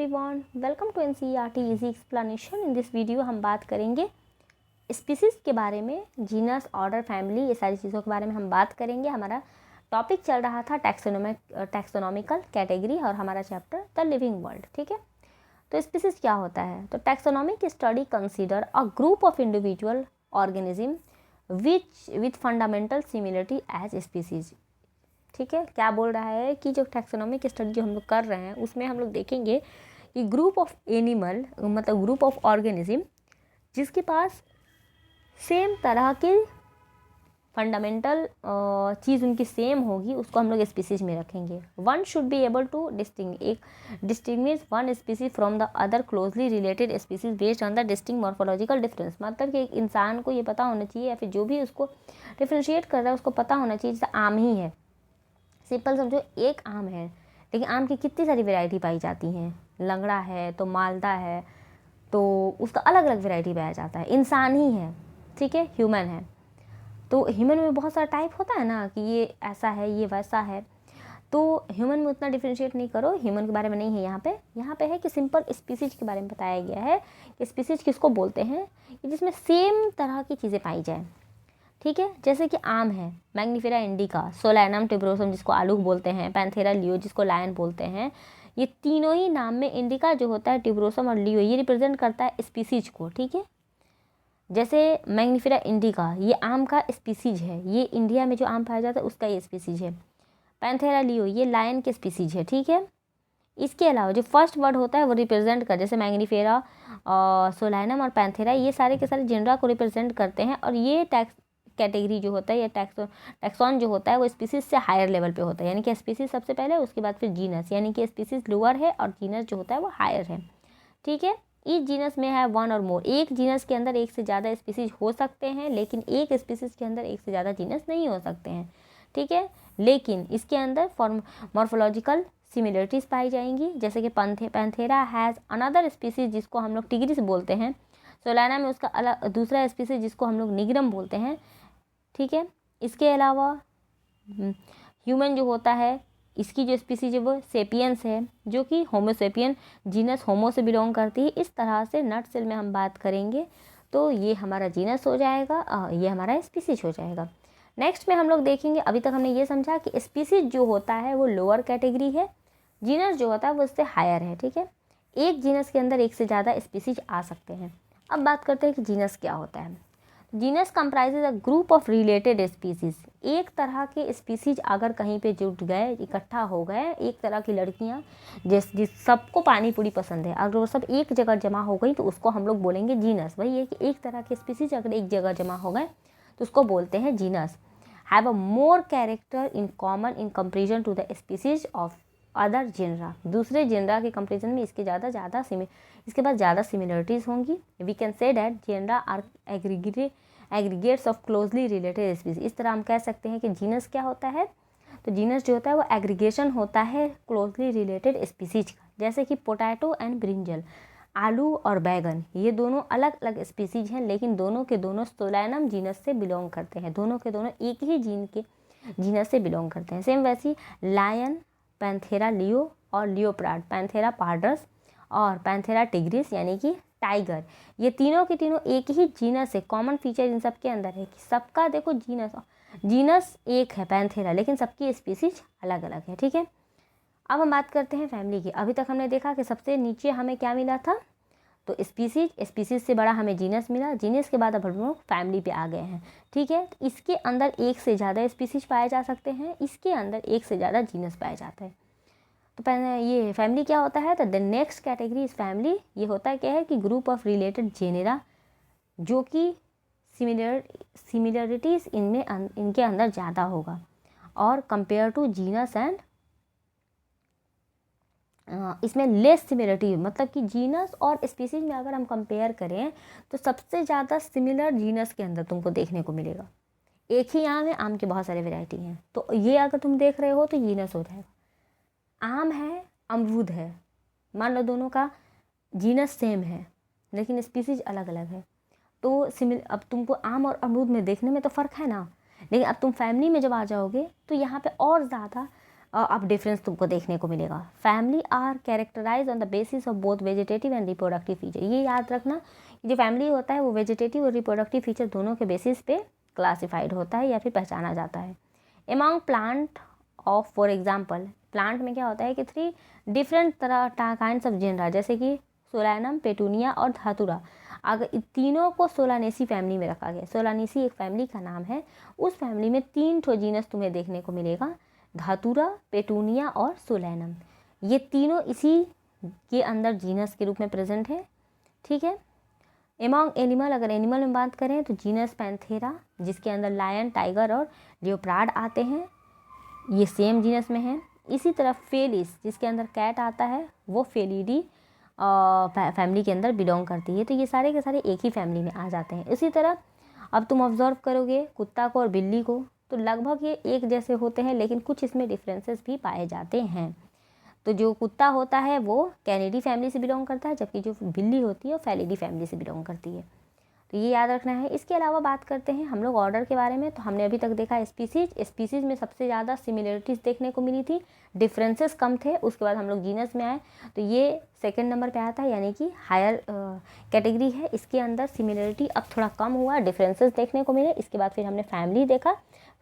Everyone, welcome to NCERT easy explanation. In this video हम बात करेंगे स्पीसीज के बारे में, जीनस, ऑर्डर, फैमिली, ये सारी चीज़ों के बारे में हम बात करेंगे। हमारा टॉपिक चल रहा था टैक्सोनॉमिकल कैटेगरी और हमारा चैप्टर द लिविंग वर्ल्ड। ठीक है, तो स्पीसीज क्या होता है? तो taxonomic study consider a group of individual organism with fundamental similarity as species. ठीक है, क्या बोल रहा है कि जो टैक्सोनॉमिक स्टडी जो हम लोग कर रहे हैं उसमें हम लोग देखेंगे कि ग्रुप ऑफ एनिमल मतलब ग्रुप ऑफ ऑर्गेनिज्म जिसके पास सेम तरह के फंडामेंटल चीज़ उनकी सेम होगी, उसको हम लोग स्पीसीज में रखेंगे। One should be able to distinguish one species from the other closely related species based on the distinct morphological difference. मतलब कि एक इंसान को ये पता होना चाहिए या फिर जो भी उसको डिफ्रेंशिएट कर रहा है उसको पता होना चाहिए। जैसे आम ही है, सिंपल समझो, एक आम है लेकिन आम की कितनी सारी वैरायटी पाई जाती हैं। लंगड़ा है तो मालदा है, तो उसका अलग अलग वैरायटी पाया जाता है। इंसान ही है, ठीक है, ह्यूमन है, तो ह्यूमन में बहुत सारा टाइप होता है ना कि ये ऐसा है, ये वैसा है। तो ह्यूमन में उतना डिफ्रेंशिएट नहीं करो, ह्यूमन के बारे में नहीं है यहाँ पे है कि सिंपल स्पीसीज के बारे में बताया गया है कि स्पीसीज किसको बोलते हैं कि जिसमें सेम तरह की चीज़ें पाई जाए। ठीक है, जैसे कि आम है, मैग्निफेरा इंडिका, सोलैनम टिब्रोसम जिसको आलू बोलते हैं, पैंथेरा लियो जिसको लायन बोलते हैं। ये तीनों ही नाम में इंडिका जो होता है, टिब्रोसम और लियो, ये रिप्रेजेंट करता है स्पीसीज को। ठीक है, जैसे मैग्निफेरा इंडिका ये आम का स्पीसीज है, ये इंडिया में जो आम पाया जाता है उसका ये स्पीसीज है। पैंथेरा लियो ये लायन के स्पीसीज है। ठीक है, इसके अलावा जो फर्स्ट वर्ड होता है वो रिप्रेजेंट कर, जैसे मैग्निफेरा, सोलैनम और पैंथेरा, ये सारे के सारे जेनरा को रिप्रेजेंट करते हैं। और ये कैटेगरी जो होता है या टैक्सॉन जो होता है वो स्पीसीज से हायर लेवल पे होता है, यानी कि स्पीसीज सबसे पहले, उसके बाद फिर जीनस, यानी कि स्पीसीज लोअर है और जीनस जो होता है वो हायर है। ठीक है, ईच जीनस में है वन और मोर, एक जीनस के अंदर एक से ज़्यादा स्पीसीज हो सकते हैं, लेकिन एक स्पीसीज के अंदर एक से ज़्यादा जीनस नहीं हो सकते हैं। ठीक है, लेकिन इसके अंदर मॉर्फोलॉजिकल सिमिलरिटीज़ पाई जाएंगी, जैसे कि पैंथेरा हैज़ अनदर स्पीसीज जिसको हम लोग टिग्रिस बोलते हैं। सोलाना में उसका अलग दूसरा स्पीसीज जिसको हम लोग निग्रम बोलते हैं। ठीक है, इसके अलावा ह्यूमन जो होता है, इसकी जो स्पीसीज है वो सेपियंस है, जो कि होमोसेपियन जीनस होमो से बिलोंग करती है। इस तरह से नट सेल में हम बात करेंगे तो ये हमारा जीनस हो जाएगा, ये हमारा स्पीसीज हो जाएगा। नेक्स्ट में हम लोग देखेंगे, अभी तक हमने ये समझा कि स्पीसीज जो होता है वो लोअर कैटेगरी है, जीनस जो होता है वो उससे हायर है। ठीक है, एक जीनस के अंदर एक से ज़्यादा स्पीसीज आ सकते हैं। अब बात करते हैं कि जीनस क्या होता है। Genus comprises a group of related species. एक तरह के स्पीसीज अगर कहीं पे जुट गए, इकट्ठा हो गए, एक तरह की लड़कियां जिस सबको पानी पूरी पसंद है, अगर वो सब एक जगह जमा हो गई तो उसको हम लोग बोलेंगे जीनस। वही है कि एक तरह के स्पीसीज अगर एक जगह जमा हो गए तो उसको बोलते हैं genus. Have a more character in common in comparison to the species of other genera. दूसरे जेनरा के कंपेरिजन में इसके बाद ज़्यादा सिमिलरिटीज़ होंगी। We can say that genera are aggregates of closely related species. इस तरह हम कह सकते हैं कि जीनस क्या होता है, तो जीनस जो होता है वो एग्रीगेशन होता है क्लोजली रिलेटेड स्पीसीज का। जैसे कि पोटैटो एंड ब्रिंजल, आलू और बैगन, ये दोनों अलग अलग स्पीसीज हैं, लेकिन दोनों के दोनों सोलैनम जीनस से बिलोंग करते हैं। दोनों के दोनों एक ही जीनस से बिलोंग करते हैं। सेम वैसी लायन, पैंथेरा लियो और लियोप्रार्ड, पैंथेरा पार्डस और पैंथेरा टिग्रिस यानी कि टाइगर, ये तीनों के तीनों एक ही जीनस है। कॉमन फीचर इन सब के अंदर है कि सबका देखो जीनस एक है पैंथेरा, लेकिन सबकी स्पीसीज अलग अलग है। ठीक है, अब हम बात करते हैं फैमिली की। अभी तक हमने देखा कि सबसे नीचे हमें क्या मिला था, तो स्पीसीज से बड़ा हमें जीनस मिला। जीनस के बाद अब हम लोग फैमिली पे आ गए हैं। ठीक है, तो इसके अंदर एक से ज़्यादा स्पीसीज पाए जा सकते हैं, इसके अंदर एक से ज़्यादा जीनस पाए जाते हैं। तो पहले ये फैमिली क्या होता है, तो the next category is family. ये होता क्या है कि ग्रुप ऑफ रिलेटेड जेनेरा जो कि सिमिलरिटीज़ इनके अंदर ज़्यादा होगा और कंपेयर टू जीनस एंड इसमें लेस सिमिलरिटी, मतलब कि जीनस और स्पीसीज में अगर हम कंपेयर करें तो सबसे ज़्यादा सिमिलर जीनस के अंदर तुमको देखने को मिलेगा। एक ही आम है, आम के बहुत सारे वैरायटी हैं, तो ये अगर तुम देख रहे हो तो जीनस हो जाएगा। आम है, अमरूद है, मान लो दोनों का जीनस सेम है लेकिन स्पीसीज अलग अलग है, तो अब तुमको आम और अमरूद में देखने में तो फ़र्क है ना, लेकिन अब तुम फैमिली में जब आ जाओगे तो यहाँ पे और ज़्यादा अब डिफरेंस तुमको देखने को मिलेगा। Family are characterise on the basis of both vegetative and reproductive feature. ये याद रखना, जो फैमिली होता है वो वेजिटेटिव और रिप्रोडक्टिव फीचर दोनों के बेसिस पे क्लासिफाइड होता है या फिर पहचाना जाता है। Among plant of, for example plant में क्या होता है कि 3 डिफरेंट तरह काइंड्स ऑफ जेनरा, जैसे कि सोलानम, पेटूनिया और धातुरा, अगर इन तीनों को सोलानेसी फैमिली में रखा गया। सोलानेसी एक फैमिली का नाम है। उस फैमिली में 3 ठो जीनस तुम्हें देखने को मिलेगा, धातुरा, पेटूनिया और सोलानम। ये तीनों इसी के अंदर जीनस के रूप में प्रेजेंट है, ठीक है। एमॉन्ग एनिमल, अगर एनिमल में बात करें तो जीनस पैंथेरा, जिसके अंदर लायन, टाइगर और लियोप्रार्ड आते हैं, ये सेम जीनस में है। इसी तरह फेलिस, जिसके अंदर कैट आता है, वो फेलिडी फैमिली के अंदर बिलोंग करती है। तो ये सारे के सारे एक ही फैमिली में आ जाते हैं। इसी तरह अब तुम ऑब्जर्व करोगे कुत्ता को और बिल्ली को, तो लगभग ये एक जैसे होते हैं, लेकिन कुछ इसमें डिफरेंसेस भी पाए जाते हैं। तो जो कुत्ता होता है वो कैनिडी फैमिली से बिलोंग करता है, जबकि जो बिल्ली होती है वो फेलिडी फैमिली से बिलोंग करती है। तो ये याद रखना है। इसके अलावा बात करते हैं हम लोग ऑर्डर के बारे में। तो हमने अभी तक देखा स्पीसीज में सबसे ज़्यादा सिमिलरिटीज़ देखने को मिली थी, डिफरेंसेस कम थे। उसके बाद हम लोग जीनस में आए, तो ये सेकंड नंबर पे आता है, यानी कि हायर कैटेगरी है। इसके अंदर सिमिलरिटी अब थोड़ा कम हुआ, डिफरेंसेस देखने को मिले। इसके बाद फिर हमने फैमिली देखा,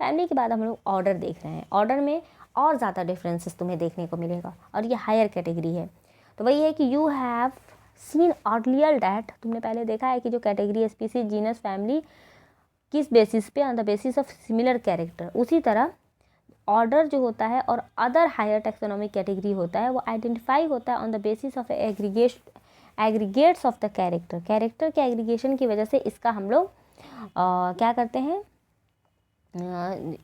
फैमिली के बाद हम लोग ऑर्डर देख रहे हैं। ऑर्डर में और ज़्यादा डिफरेंसेस तुम्हें देखने को मिलेगा, और ये हायर कैटेगरी है। तो वही है कि you have seen earlier that, तुमने पहले देखा है कि जो कैटेगरी, स्पीसीज, जीनस, फैमिली किस बेसिस पे, on the basis of similar character. उसी तरह ऑर्डर जो होता है और अदर हायर टैक्सोनॉमिक कैटेगरी होता है, वो आइडेंटिफाई होता है on the basis of aggregates of the character. Character के एग्रीगेशन की वजह से इसका हम लोग क्या करते हैं,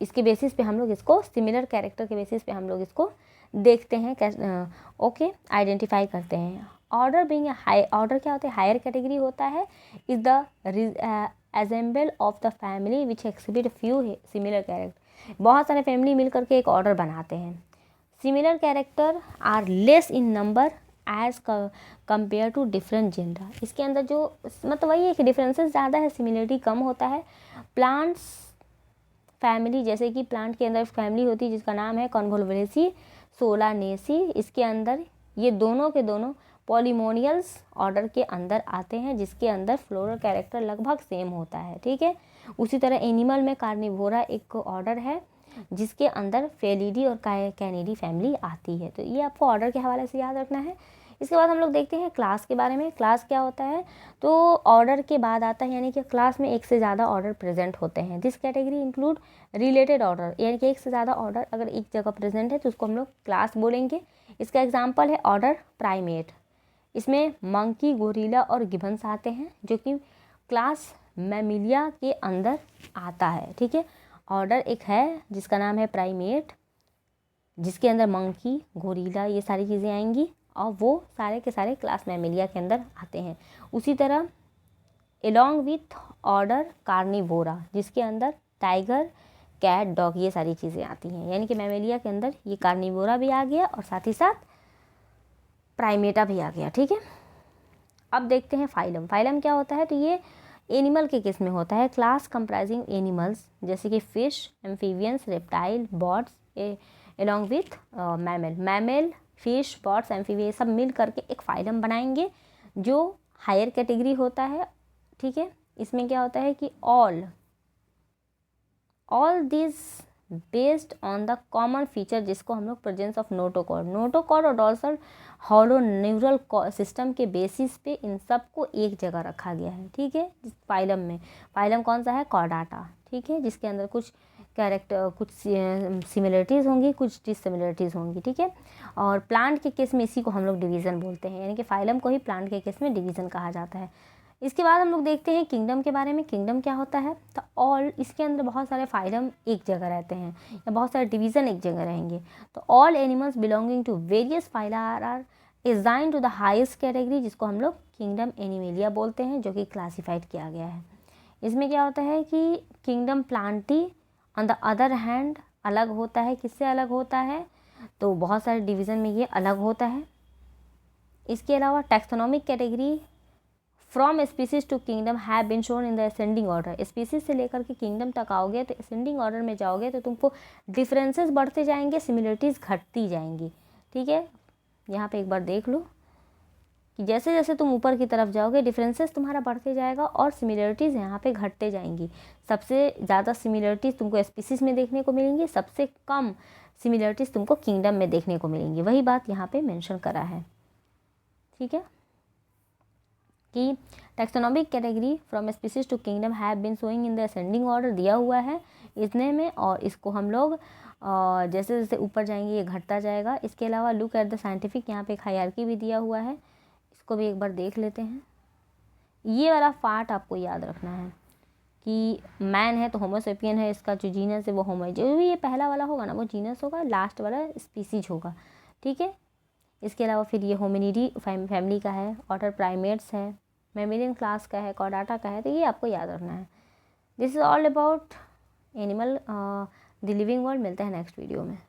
इसके बेसिस पे हम लोग इसको, सिमिलर कैरेक्टर के बेसिस पे हम लोग इसको देखते हैं, ओके, आइडेंटिफाई करते हैं। ऑर्डर बीइंग हाई, ऑर्डर क्या होता है, हायर कैटेगरी होता है, is the ensemble of the family which exhibit few similar character. बहुत सारे फैमिली मिल करके एक ऑर्डर बनाते हैं। Similar character are less in number as compare to different genera. इसके अंदर जो मतलब वही है कि डिफरेंसेस ज़्यादा है, सिमिलरिटी कम होता है। प्लांट्स फैमिली, जैसे कि प्लांट के अंदर फैमिली होती है जिसका नाम है कॉन्वोल्वेसी, सोलानेसी, इसके अंदर ये दोनों के दोनों पॉलीमोनियल्स ऑर्डर के अंदर आते हैं, जिसके अंदर फ्लोरल कैरेक्टर लगभग सेम होता है, ठीक है। उसी तरह एनिमल में कार्निवोरा एक ऑर्डर है जिसके अंदर फेलिडी और कैनिडी फैमिली आती है। तो ये आपको ऑर्डर के हवाले से याद रखना है। इसके बाद हम लोग देखते हैं क्लास के बारे में। क्लास क्या होता है, तो ऑर्डर के बाद आता है, यानी कि क्लास में एक से ज़्यादा ऑर्डर प्रेजेंट होते हैं। This category include related order, यानी कि एक से ज़्यादा ऑर्डर अगर एक जगह प्रेजेंट है तो उसको हम लोग क्लास बोलेंगे। इसका एग्जाम्पल है ऑर्डर प्राइमेट। इसमें मंकी, गोरिल्ला और गिबन्स आते हैं, जो कि क्लास मैमिलिया के अंदर आता है, ठीक है। ऑर्डर एक है जिसका नाम है प्राइमेट, जिसके अंदर मंकी, गोरिल्ला, ये सारी चीज़ें आएंगी, और वो सारे के सारे क्लास मैमिलिया के अंदर आते हैं। उसी तरह एलोंग विथ ऑर्डर कार्निवोरा, जिसके अंदर टाइगर, कैट, डॉग, ये सारी चीज़ें आती हैं। यानी कि मैमिलिया के अंदर ये कार्निवोरा भी आ गया और साथ ही साथ प्राइमेटा भी आ गया, ठीक है। अब देखते हैं फाइलम। फाइलम क्या होता है, तो ये एनिमल के केस में होता है। क्लास कंप्राइजिंग एनिमल्स, जैसे कि fish, amphibians, reptile, birds along with mammal, fish, birds, amphibian, सब मिल करके एक फाइलम बनाएंगे जो हायर कैटेगरी होता है, ठीक है। इसमें क्या होता है कि all this based on the common feature, जिसको हम लोग प्रेजेंस ऑफ नोटोकॉर्ड और डॉर्सल हॉलो न्यूरल सिस्टम के बेसिस पे इन सब को एक जगह रखा गया है, ठीक है। फाइलम में, फाइलम कौन सा है, कॉर्डाटा, ठीक है, जिसके अंदर कुछ कैरेक्टर, कुछ सिमिलरिटीज़ होंगी, कुछ डिससिमिलरिटीज़ होंगी, ठीक है। और प्लांट के केस में इसी को हम लोग डिवीज़न बोलते हैं, यानी कि फाइलम को ही प्लांट के केस में डिवीज़न कहा जाता है। इसके बाद हम लोग देखते हैं किंगडम के बारे में। किंगडम क्या होता है, तो ऑल, इसके अंदर बहुत सारे फाइलम एक जगह रहते हैं या बहुत सारे डिवीज़न एक जगह रहेंगे। तो all animals belonging to various phyla are assigned to the highest category, जिसको हम लोग किंगडम एनिमेलिया बोलते हैं, जो कि क्लासीफाइड किया गया है। इसमें क्या होता है कि kingdom Plantae on the other hand अलग होता है। किससे अलग होता है, तो बहुत सारे डिवीज़न में ये अलग होता है। इसके अलावा taxonomic category from species to kingdom have been shown in the ascending order. Species से लेकर के किंगडम तक आओगे तो असेंडिंग ऑर्डर में जाओगे तो तुमको डिफरेंसेस बढ़ते जाएंगे, सिमिलरिटीज़ घटती जाएंगी। ठीक है, यहाँ पे एक बार देख लो कि जैसे जैसे तुम ऊपर की तरफ जाओगे डिफरेंसेस तुम्हारा बढ़ते जाएगा और सिमिलरिटीज़ यहाँ पे घटते जाएंगी। सबसे ज़्यादा सिमिलरिटीज़ तुमको स्पीसीज में देखने को मिलेंगी, सबसे कम सिमिलरिटीज़ तुमको किंगडम में देखने को मिलेंगी। वही बात यहाँ पे मेंशन करा है। ठीक है, कि taxonomic category from species to kingdom have been showing in the ascending order दिया हुआ है इतने में, और इसको हम लोग जैसे जैसे ऊपर जाएंगे ये घटता जाएगा। इसके अलावा लुक एट द साइंटिफिक, यहाँ पे एक हायरार्की भी दिया हुआ है, इसको भी एक बार देख लेते हैं। ये वाला पार्ट आपको याद रखना है कि मैन है तो होमोसेपियन है, इसका जो जीनस है वो होमो, जो भी ये पहला वाला होगा ना वो जीनस होगा, लास्ट वाला स्पीसीज होगा। ठीक है, इसके अलावा फिर ये होमिनिडी फैमिली का है, ऑर्डर प्राइमेट्स है, मैमेलियन क्लास का है, कॉर्डाटा का है, तो ये आपको याद रखना है। This is all about animal the living world. मिलते हैं नेक्स्ट वीडियो में।